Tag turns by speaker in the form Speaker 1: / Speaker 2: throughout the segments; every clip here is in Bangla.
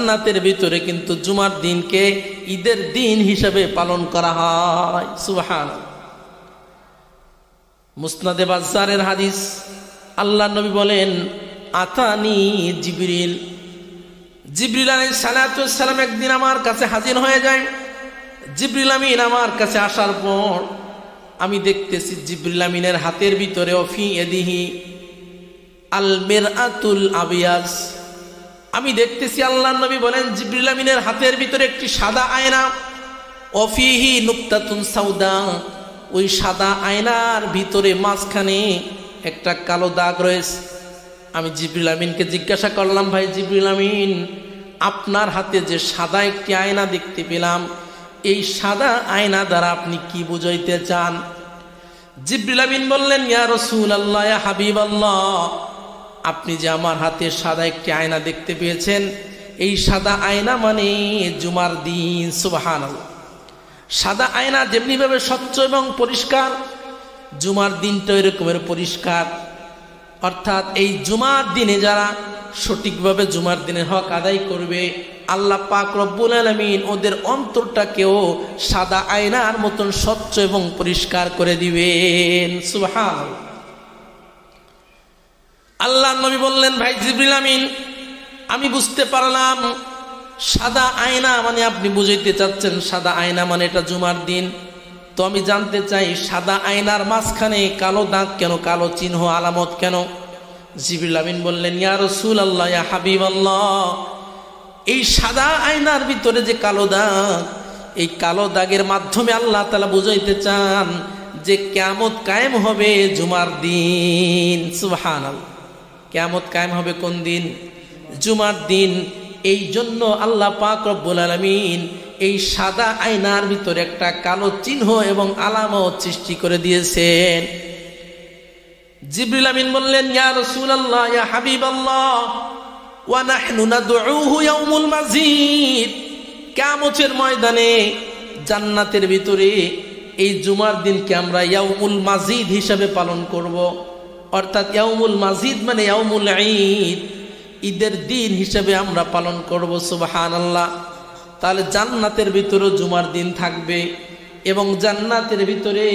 Speaker 1: জান্নাতের ভিতরে কিন্তু জুমার দিনকে ঈদের দিন হিসেবে পালন করা হয়। সুবহানাল্লাহ। মুসনাদে বাজ্জারের হাদিস, আল্লাহ নবী বলেন, আতানি জিবরিল, জিবরিল আলাইহিস সালাতু ওয়াস সালাম একদিন আমার কাছে হাজির হয়ে যায়। জিবরিল আমিন আমার কাছে আসার পর আমি দেখতেছি জিবরিল আমিনের হাতের ভিতরে ওফি ইয়াদিহি আল মিরআতুল আবিয়াজ, আমি দেখতেছি আল্লাহ নবী বলেন জিবরিল আমিনের হাতের ভিতরে একটি সাদা আয়না, ওফিহি নুকতাতুন সাউদা, ওই সাদা আয়নার ভিতরে মাঝখানে একটা কালো দাগ রয়েছে। আমি জিবরিল আমিনকে জিজ্ঞাসা করলাম, ভাই জিবরিল আমিন, আপনার হাতে যে সাদা একটি আয়না দেখতে পেলাম, এই সাদা আয়না দ্বারা আপনি কি বুঝাইতে চান? জিবরিল আমিন বললেন, ইয়া রাসূলুল্লাহ, ইয়া হাবিবাল্লাহ, আপনি যে আমার হাতে সাদা একটি আয়না দেখতে পেয়েছেন, এই সাদা আয়না মানে জুমার দিন। সুবহানাল্লাহ। সাদা আয়না যেমনি ভাবে স্বচ্ছ এবং পরিষ্কার, জুমার দিনটা এরকমের পরিষ্কার। অর্থাৎ এই জুমার দিনে যারা সঠিকভাবে জুমার দিনের হক আদায় করবে, আল্লাহ পাক রব্বুল আলামিন ওদের অন্তরটাকেও সাদা আয়নার মতন স্বচ্ছ এবং পরিষ্কার করে দিবেন। সুবহানাল্লাহ। আল্লাহ নবী বললেন, ভাই জিবরিল আমিন, আমি বুঝতে পারলাম সাদা আয়না মানে আপনি বুঝাইতে চাচ্ছেন সাদা আয়না মানে এটা জুমার দিন। তো আমি জানতে চাই সাদা আয়নার মাঝখানে কালো দাগ কেন, কালো চিহ্ন আলামত কেন? জিবরিল আমিন বললেন, ইয়া রাসূলুল্লাহ, ইয়া হাবিবাল্লাহ, এই সাদা আয়নার ভিতরে যে কালো দাগ, এই কালো দাগের মাধ্যমে আল্লাহ তাআলা বুঝাইতে চান যে কিয়ামত কায়েম হবে জুমার দিন। সুবহানাল্লাহ। কিয়ামত কায়েম হবে কোন দিন? জুমার দিন। এই জন্য আল্লাহ পাক রব্বুল আলামিন এই সাদা আয়নার ভিতরে একটা কালো চিহ্ন এবং আলামত সৃষ্টি করে দিয়েছেন। জিবরিল আমিন বললেন, ইয়া রাসূলুল্লাহ, ইয়া হাবিবাল্লাহ, ওয়া নাহনু নাদউহু ইয়াউমুল মাজিদ, কিয়ামতের ময়দানে জান্নাতের ভিতরে এই জুমার দিনকে আমরা ইয়াউমুল মাজিদ হিসাবে পালন করব। অর্থাৎ ইয়াউমুল মাজিদ মানে ইয়াউমুল ঈদ, ঈদের দিন হিসেবে আমরা পালন করব। সুবহানাল্লাহ। তাহলে জান্নাতের ভিতরে জুমার দিন থাকবে এবং জান্নাতের ভিতরে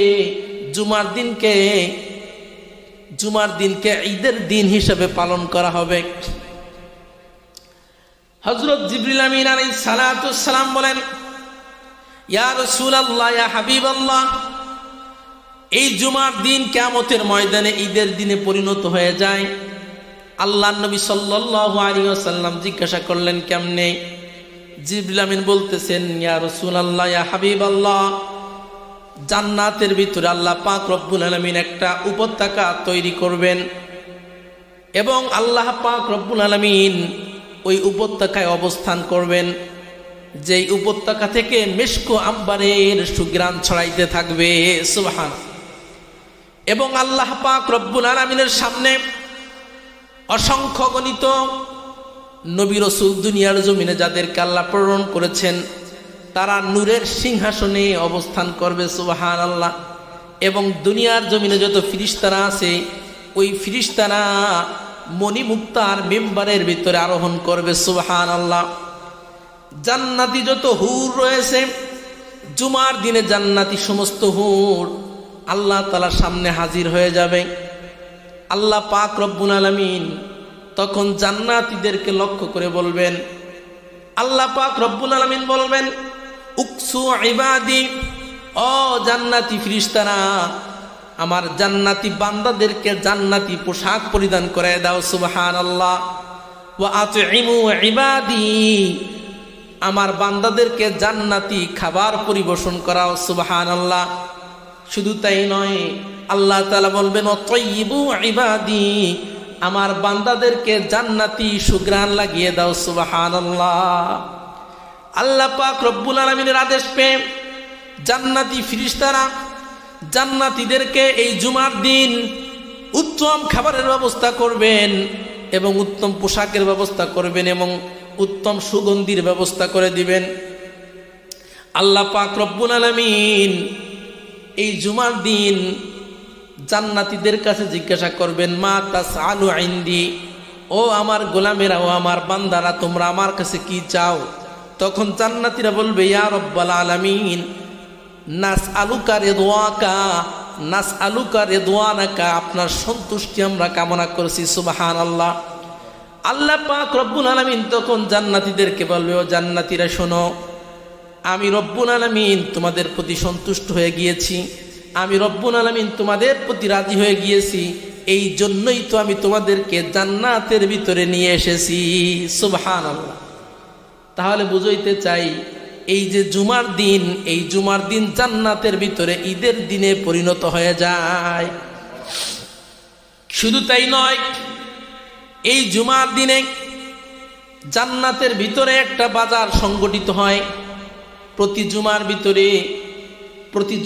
Speaker 1: জুমার দিনকে ঈদের দিন হিসেবে পালন করা হবে। হযরত জিবরিল আমিন আলাইহিস সালাতু ওয়াস সালাম বলেন, ইয়া রাসূলুল্লাহ, ইয়া হাবিবাল্লাহ, এই জুমার দিন কিয়ামতের ময়দানে ঈদের দিনে পরিণত হয়ে যায়। আল্লাহর নবী সাল্লাল্লাহু আলাইহি ওয়াসাল্লাম জিজ্ঞাসা করলেন, কেমনে? জিবরিল আমিন বলতেছেন, ইয়া রাসূলুল্লাহ, ইয়া হাবিবাল্লাহ, জান্নাতের ভিতরে আল্লাহ পাক রব্বুল আলামিন একটা উপত্যকা তৈরি করবেন এবং আল্লাহ পাক রব্বুল আলামিন ওই উপত্যকায় অবস্থান করবেন, যেই উপত্যকা থেকে মিশক আম্বারের সুঘ্রাণ ছড়াইতে থাকবে। সুবহানাল্লাহ। এবং আল্লাহ পাক রব্বুল আলামিনের সামনে অসংখ্য গণিত নবী রাসূল দুনিয়ার জমিনে যাদেরকে আল্লাহ প্রেরণ করেছেন, তারা নূরের সিংহাসনে অবস্থান করবে। সুবহানাল্লাহ। এবং দুনিয়ার জমিনে যত ফেরেশতারা আছে, ওই ফেরেশতারা মণিমুক্তার মেম্বারের ভিতরে আরোহণ করবে। সুবহানাল্লাহ। জান্নাতি যত হুর রয়েছে, জুমার দিনে জান্নাতি সমস্ত হুর আল্লাহ তাআলার সামনে হাজির হয়ে যাবে। আল্লাহ পাক রব্বুল আলামিন তখন জান্নাতীদেরকে লক্ষ্য করে বলবেন, আল্লাহ পাক রব্বুল আলামিন বলবেন, উকসু ইবাদি, ও জান্নাতি ফেরেশতারা, আমার জান্নাতি বান্দাদেরকে জান্নাতি পোশাক পরিধান করে দাও। সুবহানাল্লাহ। ওয়া আতইমু ইবাদি, আমার বান্দাদেরকে জান্নাতি খাবার পরিবেশন করাও। সুবহানাল্লাহ। শুধু তাই নয়, আল্লাহ তাআলা বলবেন, অতয়িবু ইবাদি, আমার বান্দাদেরকে জান্নাতি সুঘ্রাণ লাগিয়ে দাও। সুবহানাল্লাহ। আল্লাহ পাক রব্বুল আলামিনের আদেশ পেয়ে জান্নাতি ফেরেশতারা জান্নাতীদেরকে এই জুমার দিন উত্তম খাবারের ব্যবস্থা করবেন এবং উত্তম পোশাকের ব্যবস্থা করবেন এবং উত্তম সুগন্ধির ব্যবস্থা করে দিবেন। আল্লাহ পাক রব্বুল আলামিন এই জুমার দিন জান্নাতীদের কাছে জিজ্ঞাসা করবেন, মা তাসআলু ইনদি, ও আমার গোলামেরা, ও আমার বান্দারা, তোমরা আমার কাছে কি চাও? তখন জান্নাতীরা বলবে, ইয়া রব্বাল আলামিন নাসআলুকা রিদওয়াকা নাসআলুকা রিদওয়ানাকা, আপনার সন্তুষ্টি আমরা কামনা করছি। সুবহানাল্লাহ। আল্লাহ পাক রব্বুল আলামিন তখন জান্নাতীদেরকে বলবে, ও জান্নাতীরা শোনো, আমি রব্বুল আলামিন তোমাদের প্রতি সন্তুষ্ট হয়ে গিয়েছি, আমি রব্বুল আলামিন তোমাদের প্রতি রাজি হয়ে গিয়েছি, এই জন্যই তো আমি তোমাদেরকে জান্নাতের ভিতরে নিয়ে এসেছি। সুবহানাল্লাহ। তাহলে বুঝাইতে চাই, এই যে জুমার দিন, এই জুমার দিন জান্নাতের ভিতরে ঈদের দিনে পরিণত হয়ে যায়। শুধু তাই নয়, এই জুমার দিনে জান্নাতের ভিতরে একটা বাজার সংগঠিত হয়। প্রতি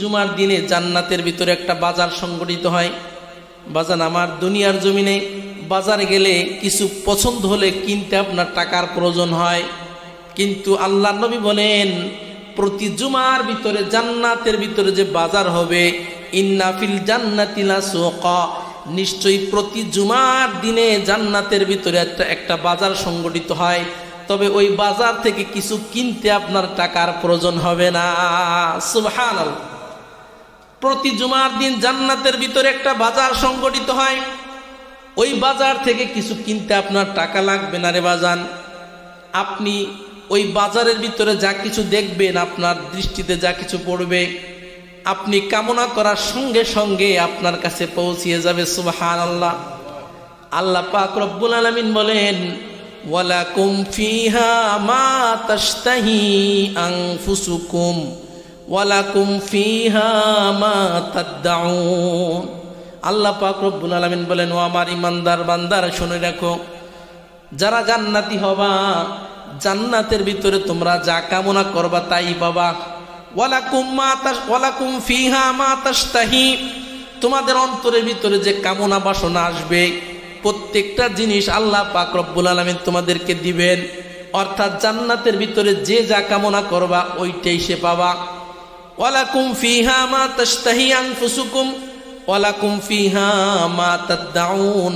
Speaker 1: জুমার দিনে জান্নাতের ভিতরে একটা বাজার সংগঠিত হয়। বাজার আমার দুনিয়ার জমিনে বাজারে গেলে কিছু পছন্দ হলে কিনতে আপনার টাকার প্রয়োজন হয়, কিন্তু আল্লাহ নবী বলেন প্রতি জুমার ভিতরে জান্নাতের ভিতরে যে বাজার হবে, ইন্না ফিল জান্নাতি লাসুকা, নিশ্চয়ই প্রতি জুমার দিনে জান্নাতের ভিতরে একটা বাজার সংগঠিত হয়, তবে ওই বাজার থেকে কিছু কিনতে আপনার টাকার প্রয়োজন হবে না। সুবহানাল্লাহ। প্রতি জুমার দিন জান্নাতের ভিতরে একটা বাজার সংগঠিত হয়, ওই বাজার থেকে কিছু কিনতে আপনার টাকা লাগবে না রে বাজান। আপনি ওই বাজারের ভিতরে যা কিছু দেখবেন, আপনার দৃষ্টিতে যা কিছু পড়বে, আপনি কামনা করার সঙ্গে সঙ্গে আপনার কাছে পৌঁছিয়ে যাবে। সুবহানাল্লাহ। আল্লাহ পাক রব্বুল আলামিন বলেন, ওয়ালাকুম ফিহা মা তাশতাহি আনফুসুকুম ওয়ালাকুম ফিহা মা তাদউন। আল্লাহ পাক রব্বুল আলামিন বলেন, ও আমার ইমানদার বান্দারা শুনে রাখো, যারা জান্নাতি হবা, জান্নাতের ভিতরে তোমরা যা কামনা করবা তাই পাবা। ওয়ালাকুম ফিহা মা তাশতাহি, তোমাদের অন্তরের ভিতরে যে কামনা বাসনা আসবে, প্রত্যেকটা জিনিস আল্লাহ পাক রব্বুল আলামিন তোমাদেরকে দিবেন। অর্থাৎ জান্নাতের ভিতরে যে যা কামনা করবা ওইটাই সে পাবা। ওয়ালাকুম ফিহা মা তাশতাহি আনফুসুকুম ওয়ালাকুম ফিহা মা তাদউন।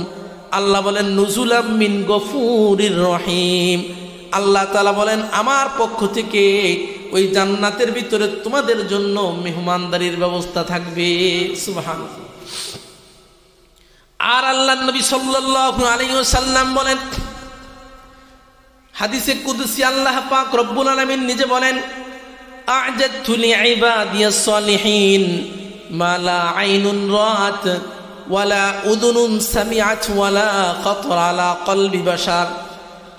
Speaker 1: আল্লাহ বলেন, নুজুলাম মিন গফুরির রহিম। আল্লাহ তাআলা বলেন, আমার পক্ষ থেকে ওই জান্নাতের ভিতরে তোমাদের জন্য মেহমানদারির ব্যবস্থা থাকবে। সুবহানাল্লাহ। আর আল্লাহর নবী সাল্লাল্লাহু আলাইহি ওয়াসাল্লাম বলেন, হাদিসে কুদসি আল্লাহ পাক রব্বুল আলামিন নিজে বলেন, আ'জাদতু লিইবাদিয়াস সালিহিন মা লা আইনুন রাআত ওয়ালা উযুনুন সামিআত ওয়ালা খাতারা আলা কলবি বাশার।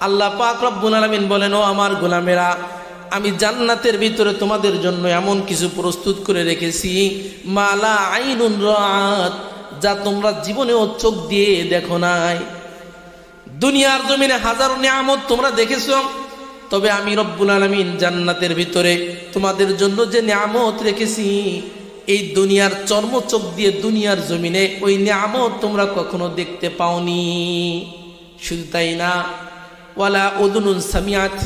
Speaker 1: আল্লাহ পাক রব্বুল আলামিন বলেন, ও আমার গোলামেরা, আমি জান্নাতের ভিতরে তোমাদের জন্য এমন কিছু প্রস্তুত করে রেখেছি, মা লা আইনুন রাআত, যা তোমরা জীবনেও চোখ দিয়ে দেখো নাই। দুনিয়ার জমিনে হাজারো নিয়ামত তোমরা দেখেছো, তবে আমি রব্বুল আলামিন জান্নাতের ভিতরে তোমাদের জন্য যে নিয়ামত রেখেছি, এই দুনিয়ার চর্ম চোখ দিয়ে দুনিয়ার জমিনে ওই নিয়ামত তোমরা কখনো দেখতে পাওনি। শুধু তাই না, ওয়ালা উযুনুন সামিআত,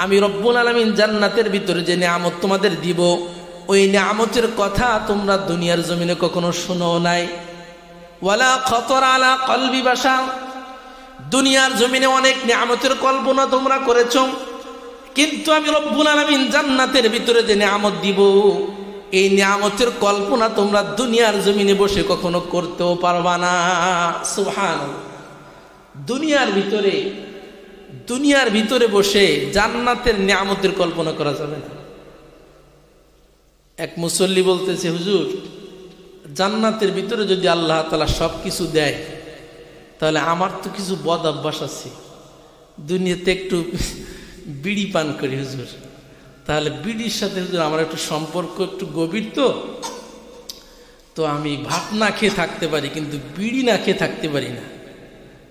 Speaker 1: আমি রব্বুল আলামিন জান্নাতের ভিতরে যে নিয়ামত তোমাদের দিব, ওই নিয়ামতের কথা তোমরা দুনিয়ার জমিনে কখনো শোনো নাই। ওয়ালা খাতারা আলা কলবি বাশার, দুনিয়ার জমিনে অনেক নিয়ামতের কল্পনা তোমরা করেছো, কিন্তু আমি রব্বুল আলামিন জান্নাতের ভিতরে যে নিয়ামত দিব, এই নিয়ামতের কল্পনা তোমরা দুনিয়ার জমিনে বসে কখনো করতেও পারবা না। সুবহানাল্লাহ। দুনিয়ার ভিতরে বসে জান্নাতের নিয়ামতের কল্পনা করা যাবে না। এক মুসল্লি বলতেছে, হুজুর, জান্নাতের ভিতরে যদি আল্লাহ তাআলা সব কিছু দেয়, তাহলে আমার তো কিছু বদ অভ্যাস আছে, দুনিয়াতে একটু বিড়ি পান করি হুজুর, তাহলে বিড়ির সাথে হুজুর আমার একটু সম্পর্ক একটু গভীর, তো আমি ভাত না খেয়ে থাকতে পারি, কিন্তু বিড়ি না খেয়ে থাকতে পারি না।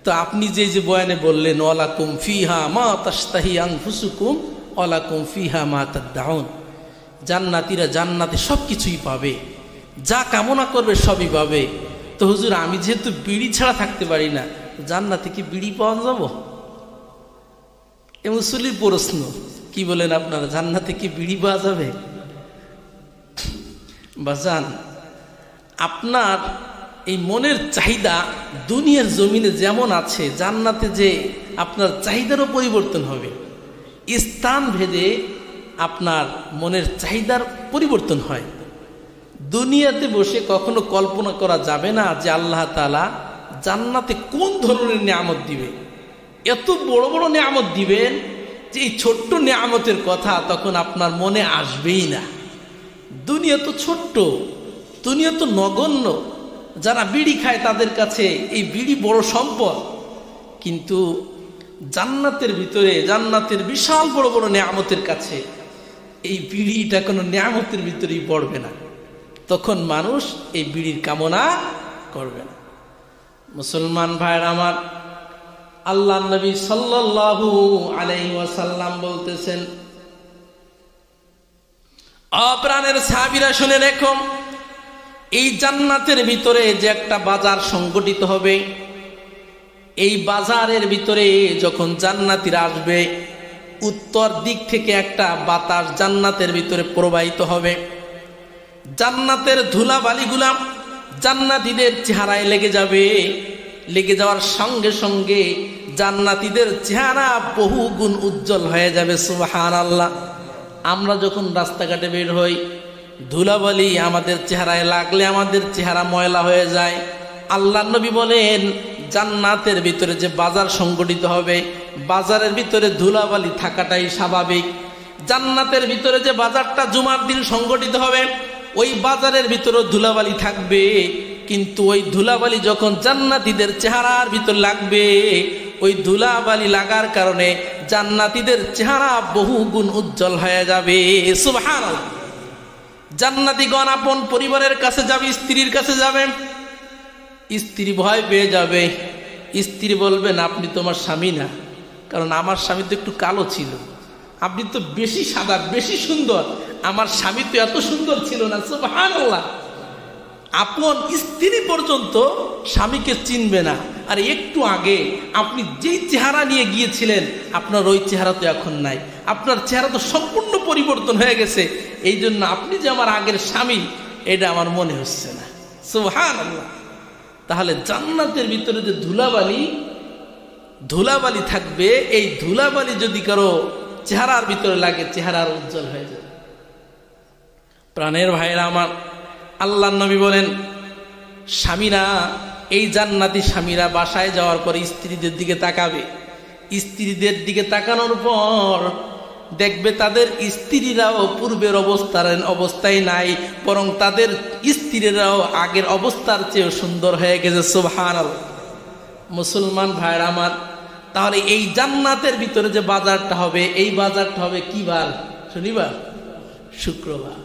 Speaker 1: তো আপনি যে বয়ানে বললেন, ওয়ালাকুম ফিহা মা তাশতাহি আনফুসুকুম ওয়ালাকুম ফিহা মা তাদউন, জান্নাতীরা জান্নাতে সব কিছুই পাবে, যা কামনা করবে সবই পাবে। তো হুজুর, আমি যেহেতু বিড়ি ছাড়া থাকতে পারি না, জান্নাতে কি বিড়ি পাওয়া যাব? এ মুসল্লির প্রশ্ন। কি বলেন আপনারা, জান্নাতে কি বিড়ি পাওয়া যাবে? বাজান, আপনার এই মনের চাহিদা দুনিয়ার জমিনে যেমন আছে, জান্নাতে যে আপনার চাহিদারও পরিবর্তন হবে। স্থান ভেদে আপনার মনের চাহিদার পরিবর্তন হয়। দুনিয়াতে বসে কখনো কল্পনা করা যাবে না যে আল্লাহ তাআলা জান্নাতে কোন ধরনের নিয়ামত দিবে। এত বড় বড় নিয়ামত দিবেন যে এই ছোট্ট নিয়ামতের কথা তখন আপনার মনে আসবেই না। দুনিয়া তো ছোট্ট, দুনিয়া তো নগণ্য। যারা বিড়ি খায় তাদের কাছে এই বিড়ি বড় সম্পদ, কিন্তু জান্নাতের ভিতরে, জান্নাতের বিশাল বড় বড় নিয়ামতের কাছে এই বিড়িটা কোনো নিয়ামতের ভিতরেই পড়বে না। তখন মানুষ এই বিড়ির কামনা করবে না। মুসলমান ভাইরা আমার, আল্লাহ নবী সাল্লাল্লাহু আলাইহি ওয়াসাল্লাম বলতেছেন, অপ্রাণের সাহাবীরা শুনে রেখো, এই জান্নাতের ভিতরে যে একটা বাজার সংগঠিত হবে, এই বাজারের ভিতরে যখন জান্নাতীরা আসবে, উত্তর দিক থেকে একটা বাতাস জান্নাতের ভিতরে প্রবাহিত হবে। জান্নাতের ধুলাবালিগুলা জান্নাতীদের চেহারায় লেগে যাবে। লেগে যাওয়ার সঙ্গে সঙ্গে জান্নাতীদের চেহারা বহু গুণ উজ্জ্বল হয়ে যাবে। সুবহানাল্লাহ। আমরা যখন রাস্তাঘাটে বের হই, ধুলাবালি আমাদের চেহারায় লাগলে আমাদের চেহারা ময়লা হয়ে যায়। আল্লাহর নবী বলেন, জান্নাতের ভিতরে যে বাজার সংগঠিত হবে, বাজারের ভিতরে ধুলাবালি থাকাটাই স্বাভাবিক। জান্নাতের ভিতরে যে বাজারটা জুমার দিন সংগঠিত হবে, ওই বাজারের ভিতরে ধুলাবালি থাকবে, কিন্তু ওই ধুলাবালি যখন জান্নাতীদের চেহারার ভিতর লাগবে, ওই ধুলাবালি লাগার কারণে জান্নাতীদের চেহারা বহু গুণ উজ্জ্বল হয়ে যাবে। সুবহানাল্লাহ। জান্নাতীগণ আপন পরিবারের কাছে যাবে, স্ত্রীর কাছে যাবে, স্ত্রী ভয় পেয়ে যাবে। স্ত্রী বলবেন, আপনি তো আমার স্বামী না, কারণ আমার স্বামী তো একটু কালো ছিল, আপনি তো বেশি সাদা, বেশি সুন্দর, আমার স্বামী তো এত সুন্দর ছিল না। সুবহানাল্লাহ। আপন স্ত্রী পর্যন্ত স্বামীকে চিনবে না। আর একটু আগে আপনি যেই চেহারা নিয়ে গিয়েছিলেন, আপনার ওই চেহারা তো এখন নাই, আপনার চেহারা তো সম্পূর্ণ পরিবর্তন হয়ে গেছে। এই জন্য আপনি যে আমার আগের স্বামী, এটা আমার মনে হচ্ছে না। সুবহানাল্লাহ। তাহলে জান্নাতের ভিতরে যে ধুলাবালি থাকবে, এই ধুলাবালি যদি কারো চেহারার ভিতরে লাগে, চেহারা উজ্জ্বল হয়ে যাবে। প্রাণের ভাইরা আমার, আল্লাহর নবী বলেন, স্বামীরা, এই জান্নাতি স্বামীরা বাসায় যাওয়ার পরে স্ত্রীদের দিকে তাকাবে। স্ত্রীদের দিকে তাকানোর পর দেখবে তাদের স্ত্রীরাও পূর্বের অবস্থায় নাই, বরং তাদের স্ত্রীরাও আগের অবস্থার চেয়ে সুন্দর হয়ে গেছে। সুবহানাল্লাহ। মুসলমান ভাইরা আমার, তাহলে এই জান্নাতের ভিতরে যে বাজারটা হবে, এই বাজারটা হবে কি বার? শনিবার, শুক্রবার।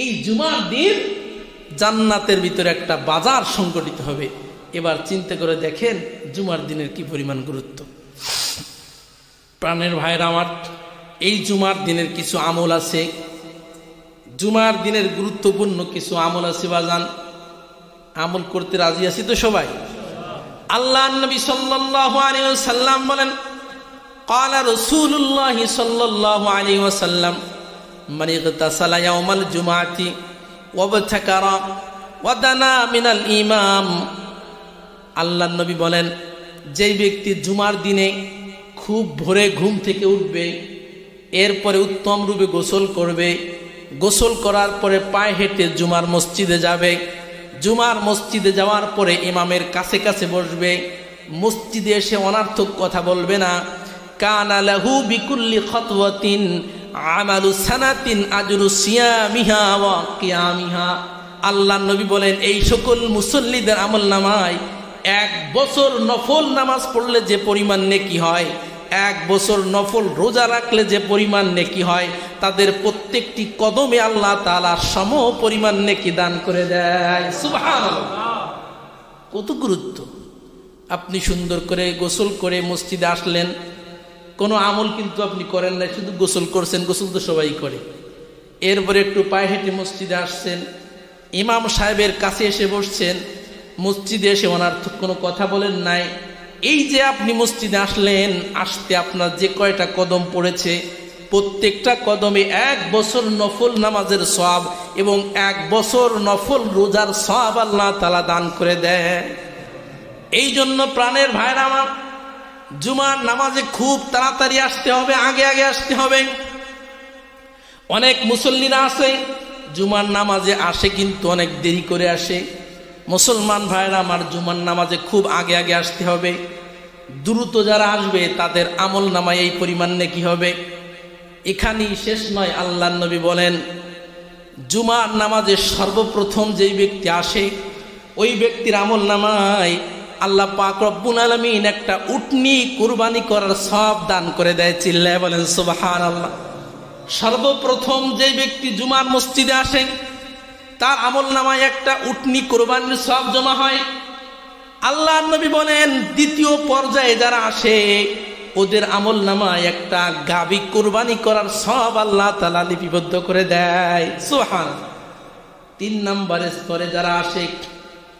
Speaker 1: এই জুমার দিন জান্নাতের ভিতরে একটা বাজার সংগঠিত হবে। এবার চিন্তা করে দেখেন জুমার দিনের কি পরিমাণ গুরুত্ব। প্রাণের ভাইরা আমার, এই জুমার দিনের কিছু আমল আছে, জুমার দিনের গুরুত্বপূর্ণ কিছু আমল আছে। বাজান, আমল করতে রাজি আছি তো সবাই? আল্লাহর নবী সাল্লাল্লাহু আলাইহি ওয়াসাল্লাম বলেন, ক্বালা রাসূলুল্লাহ সাল্লাল্লাহু আলাইহি ওয়াসাল্লাম, মান ইগতাসালা ইয়াওমাল জুমআতি ওয়াবতাকারা ওয়াদানা মিনাল ইমাম। আল্লাহর নবী বলেন, যেই ব্যক্তি জুমার দিনে খুব ভোরে ঘুম থেকে উঠবে, এরপরে উত্তম রূপে গোসল করবে, গোসল করার পরে পায়ে হেঁটে জুমার মসজিদে যাবে, জুমার মসজিদে যাওয়ার পরে ইমামের কাছে কাছে বসবে, মসজিদে এসে অনার্থক কথা বলবে না। কানা লাহু বিকুল্লি খাতওয়াতিন আমালু সানাতিন আজরু সিয়ামিহা ওয়া কিয়ামিহা। আল্লাহর নবী বলেন, এই সকল মুসল্লিদের আমল নামায় 1 বছর নফল নামাজ পড়লে যে পরিমাণ নেকি হয়, 1 বছর নফল রোজা রাখলে যে পরিমাণ নেকি হয়, তাদের প্রত্যেকটি কদমে আল্লাহ তাআলা সম পরিমাণ নেকি দান করে দেয়। সুবহানাল্লাহ। কত গুরুত্ব। আপনি সুন্দর করে গোসল করে মসজিদে আসলেন, কোনো আমল কিন্তু আপনি করেন না, শুধু গোসল করছেন, গোসল তো সবাই করে। এরপরে একটু পায়ে হেঁটে মসজিদে আসছেন, ইমাম সাহেবের কাছে এসে বসছেন, মসজিদে এসে অনার্থক কোনো কথা বলেন নাই। এই যে আপনি মসজিদে আসলেন, আসতে আপনার যে কয়টা কদম পড়েছে, প্রত্যেকটা কদমে 1 বছর নফল নামাজের সওয়াব এবং 1 বছর নফল রোজার সওয়াব আল্লাহ তাআলা দান করে দেয়। এই জন্য প্রাণের ভাইরা আমার, জুমার নামাজে খুব তাড়াতাড়ি আসতে হবে, আগে আগে আসতে হবে। অনেক মুসল্লিরা আছে জুমার নামাজে আসে কিন্তু অনেক দেরি করে আসে। মুসলমান ভাইরা আমার, জুমার নামাজে খুব আগে আগে আসতে হবে। দ্রুত যারা আসবে তাদের আমল নামায় এই পরিমাণ নেকি হবে। এখানেই শেষ নয়, আল্লাহর নবী বলেন জুমার নামাজে সর্বপ্রথম যেই ব্যক্তি আসে ওই ব্যক্তির আমল নামায় আল্লাহ পাক রব্বুল আলামিন একটা উটনি কুরবানি করার সওয়াব দান করে দেয়। চিল্লায় বলেন সুবহানাল্লাহ। সর্বপ্রথম যে ব্যক্তি জুমার মসজিদে আসে তার আমল নামায় একটা উটনি কুরবানির সওয়াব জমা হয়। আল্লাহর নবী বলেন দ্বিতীয় পর্যায়ে যারা আসে ওদের আমল নামায় একটা গাভী কুরবানি করার সওয়াব আল্লাহ তাআলা লিপিবদ্ধ করে দেয়। সুবহানাল্লাহ। 3 নম্বরের স্তরে যারা আসে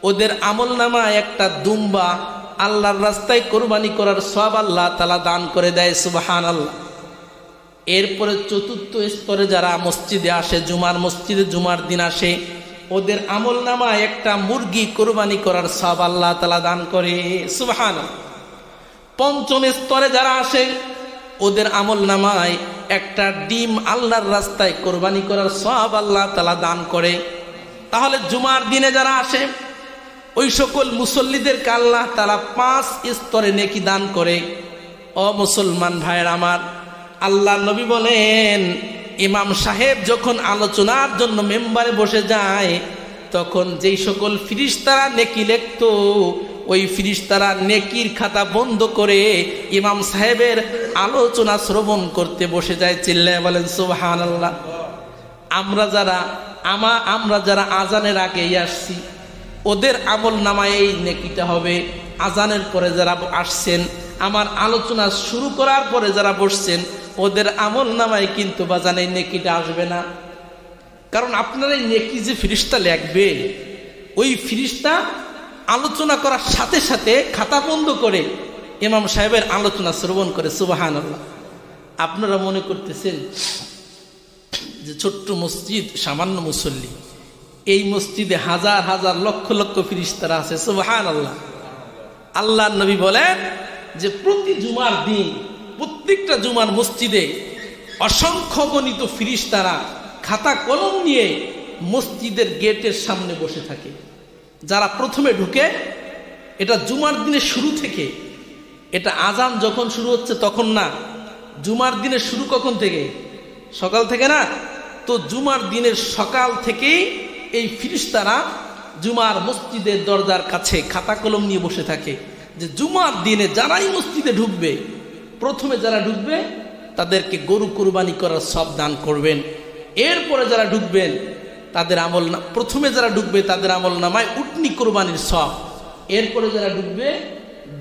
Speaker 1: ওদের আমল নামায় একটা দুম্বা আল্লাহর রাস্তায় কুরবানি করার সওয়াব আল্লাহ তাআলা দান করে দেয়। সুবহানাল্লাহ। এরপরে চতুর্থ স্তরে যারা মসজিদে আসে, জুমার মসজিদে জুমার দিন আসে, ওদের আমল নামায় একটা মুরগি কুরবানি করার সওয়াব আল্লাহ তাআলা দান করে। সুবহানাল্লাহ। পঞ্চম স্তরে যারা আসে ওদের আমল নামায় একটা ডিম আল্লাহর রাস্তায় কুরবানি করার সওয়াব আল্লাহ তাআলা দান করে। তাহলে জুমার দিনে যারা আসে ওই সকল মুসল্লিদেরকে আল্লাহ তাআলা 5 স্তরে নেকি দান করে। ও মুসলমান ভাইয়ের আমার, আল্লাহ নবী বলেন ইমাম সাহেব যখন আলোচনার জন্য মেম্বারে বসে যায় তখন যেই সকল ফিরিস্তারা নেকি লিখতো ওই ফিরিস্তারা নেকির খাতা বন্ধ করে ইমাম সাহেবের আলোচনা শ্রবণ করতে বসে যায়। চিল্লায় বলেন সুবহানাল্লাহ। আমরা যারা আজানের আগেই আসছি ওদের আমল নামায় এই নেকিটা হবে। আজানের পরে যারা আসছেন, আমার আলোচনা শুরু করার পরে যারা বসছেন ওদের আমল নামায় কিন্তু বাজানে নেকিটা আসবে না। কারণ আপনার এই নেকি যে ফিরিস্তা লিখবে ওই ফিরিস্তা আলোচনা করার সাথে সাথে খাতা বন্ধ করে ইমাম সাহেবের আলোচনা শ্রবণ করে। সুবহানাল্লাহ। আপনারা মনে করতেছেন যে ছোট্ট মসজিদ, সামান্য মুসল্লি, এই মসজিদে হাজার হাজার লক্ষ লক্ষ ফিরিস্তারা আছে। সুবহানাল্লাহ। আল্লাহর নবী বলেন যে প্রতি জুমার দিন প্রত্যেকটা জুমার মসজিদে অসংখ্য গণিত ফিরিস্তারা খাতা কলম নিয়ে মসজিদের গেটের সামনে বসে থাকে। যারা প্রথমে ঢুকে, এটা জুমার দিনের শুরু থেকে, এটা আজান যখন শুরু হচ্ছে তখন না, জুমার দিনের শুরু কখন থেকে? সকাল থেকে না? তো জুমার দিনের সকাল থেকেই এই ফিরিস্তারা জুমার মসজিদের দরজার কাছে খাতা কলম নিয়ে বসে থাকে যে জুমার দিনে যারাই মসজিদে ঢুকবে, প্রথমে যারা ঢুকবে তাদেরকে গরু কুরবানি করার সওয়াব দান করবেন। এরপরে যারা ঢুকবেন তাদের প্রথমে যারা ঢুকবে তাদের আমল নামায় উটনি কুরবানির সওয়াব, এরপরে যারা ঢুকবে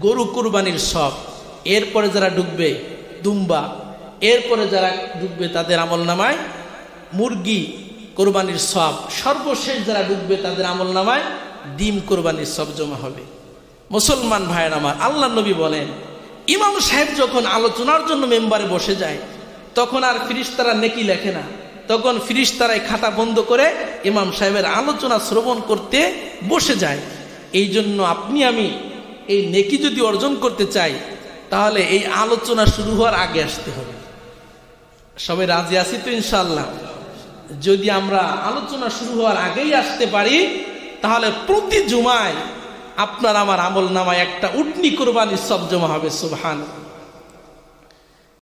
Speaker 1: গরু কুরবানির সওয়াব, এরপরে যারা ঢুকবে দুম্বা, এরপরে যারা ঢুকবে তাদের আমল নামায় মুরগি কোরবানির সওয়াব, সর্বশেষ যারা ঢুকবে তাদের আমল নামায় ডিম কোরবানির সওয়াব জমা হবে। মুসলমান ভাইয়ের আমার, আল্লাহ নবী বলেন ইমাম সাহেব যখন আলোচনার জন্য মেম্বারে বসে যায় তখন আর ফিরিস্তারা নেকি লেখে না, তখন ফিরিস্তারাই খাতা বন্ধ করে ইমাম সাহেবের আলোচনা শ্রবণ করতে বসে যায়। এই জন্য আপনি আমি এই নেকি যদি অর্জন করতে চাই তাহলে এই আলোচনা শুরু হওয়ার আগে আসতে হবে। সবাই রাজি আছি তো ইনশাআল্লাহ? যদি আমরা আলোচনা শুরু হওয়ার আগেই আসতে পারি তাহলে প্রতি জুমায় আপনার আমার আমল নামায় একটা উটনি কুরবানির সওয়াব জমা হবে। সুবহানাল্লাহ।